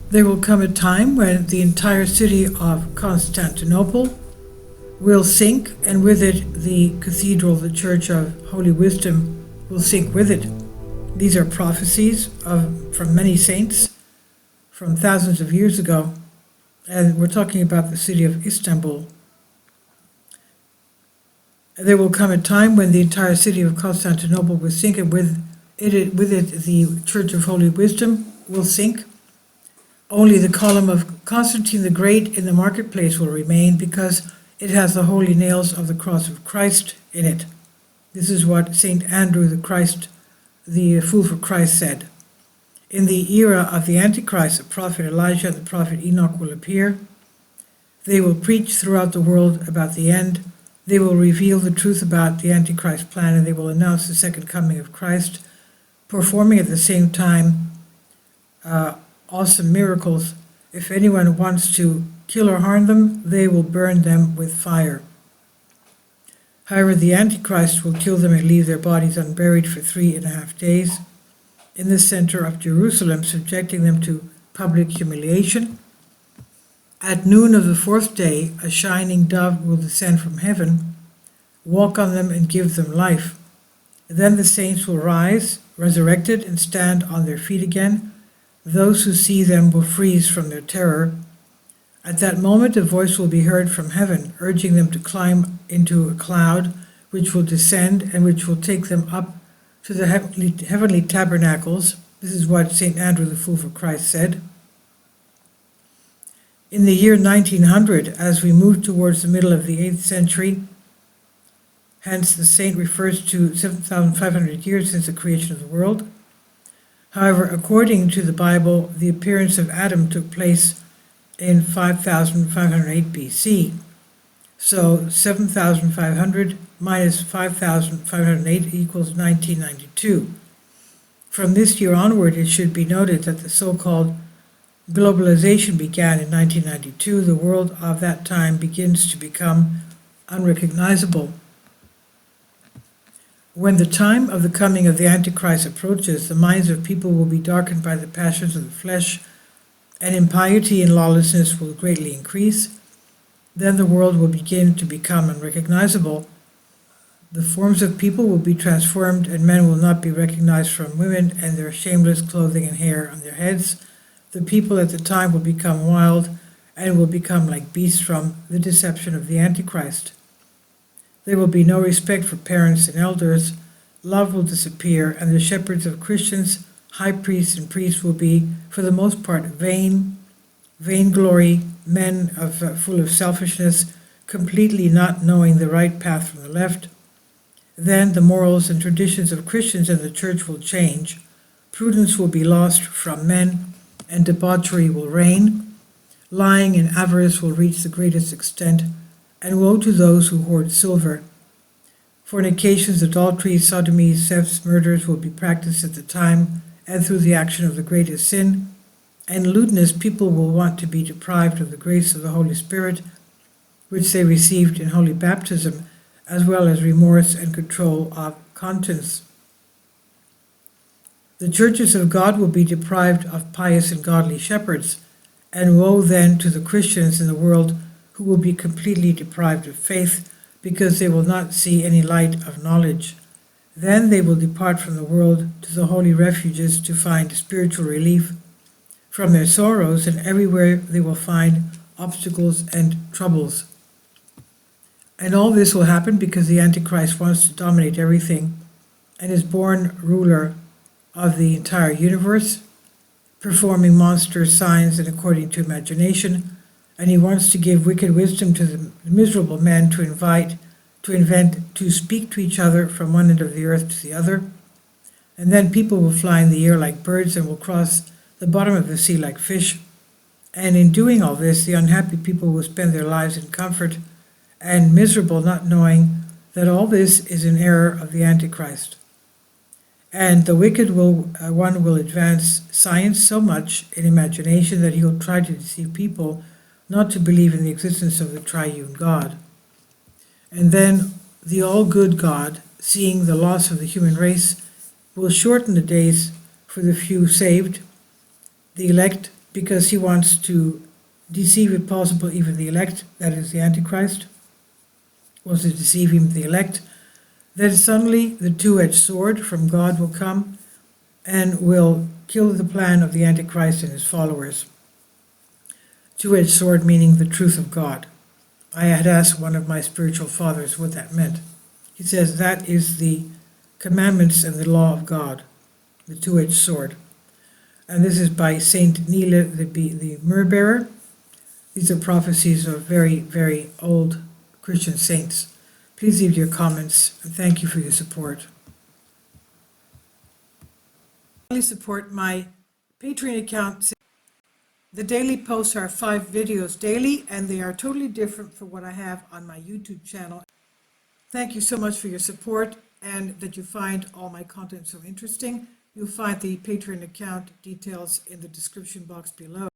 There will come a time when the entire city of Constantinople will sink, and with it the cathedral, the Church of Holy Wisdom, will sink with it. These are prophecies from many saints from thousands of years ago, and we're talking about the city of Istanbul. There will come a time when the entire city of Constantinople will sink, and with it the Church of Holy Wisdom will sink. Only the column of Constantine the Great in the marketplace will remain, because it has the holy nails of the cross of Christ in it. This is what St. Andrew the fool for Christ, said. In the era of the Antichrist, the prophet Elijah and the prophet Enoch will appear. They will preach throughout the world about the end. They will reveal the truth about the Antichrist plan, and they will announce the second coming of Christ, performing at the same time awesome miracles. If anyone wants to kill or harm them, they will burn them with fire. However, the Antichrist will kill them and leave their bodies unburied for 3.5 days in the center of Jerusalem, subjecting them to public humiliation. At noon of the 4th day, a shining dove will descend from heaven, walk on them and give them life. Then the saints will rise, resurrected, and stand on their feet again. Those who see them will freeze from their terror. At that moment, a voice will be heard from heaven, urging them to climb into a cloud, which will descend and which will take them up to the heavenly tabernacles. This is what St. Andrew the fool for Christ said. In the year 1900, as we move towards the middle of the 8th century, hence the saint refers to 7,500 years since the creation of the world. However, according to the Bible, the appearance of Adam took place in 5,508 BC. So 7,500 minus 5,508 equals 1992. From this year onward, it should be noted that the so-called globalization began in 1992. The world of that time begins to become unrecognizable. When the time of the coming of the Antichrist approaches, the minds of people will be darkened by the passions of the flesh, and impiety and lawlessness will greatly increase. Then the world will begin to become unrecognizable. The forms of people will be transformed, and men will not be recognized from women and their shameless clothing and hair on their heads. The people at the time will become wild and will become like beasts from the deception of the Antichrist. There will be no respect for parents and elders. Love will disappear, and the shepherds of Christians, high priests and priests, will be, for the most part, vainglory, men full of selfishness, completely not knowing the right path from the left. Then the morals and traditions of Christians and the church will change. Prudence will be lost from men, and debauchery will reign. Lying and avarice will reach the greatest extent, and woe to those who hoard silver. Fornications, adulteries, sodomies, thefts, murders will be practiced at the time and through the action of the greatest sin. And lewdness, people will want to be deprived of the grace of the Holy Spirit, which they received in holy baptism, as well as remorse and control of conscience. The churches of God will be deprived of pious and godly shepherds, and woe then to the Christians in the world who will be completely deprived of faith, because they will not see any light of knowledge. Then they will depart from the world to the holy refuges to find spiritual relief from their sorrows, and everywhere they will find obstacles and troubles. And all this will happen because the Antichrist wants to dominate everything and is born ruler of the entire universe, performing monster signs and according to imagination. And he wants to give wicked wisdom to the miserable men to invent, to speak to each other from one end of the earth to the other. And then people will fly in the air like birds and will cross the bottom of the sea like fish. And in doing all this, the unhappy people will spend their lives in comfort and miserable, not knowing that all this is an error of the Antichrist. And the wicked one will advance science so much in imagination that he will try to deceive people not to believe in the existence of the triune God. And then the all-good God, seeing the loss of the human race, will shorten the days for the few saved, the elect because he wants to deceive, if possible, even the elect, that is the Antichrist, wants to deceive even the elect. Then suddenly the two-edged sword from God will come and will kill the plan of the Antichrist and his followers. Two-edged sword meaning the truth of God. I had asked one of my spiritual fathers what that meant. He says that is the commandments and the law of God, the two-edged sword. And this is by Saint Nile the Myrrh-bearer. These are prophecies of very, very old Christian saints. Please leave your comments, and thank you for your support. Please support my Patreon account. The daily posts are 5 videos daily, and they are totally different from what I have on my YouTube channel. Thank you so much for your support and that you find all my content so interesting. You'll find the Patreon account details in the description box below.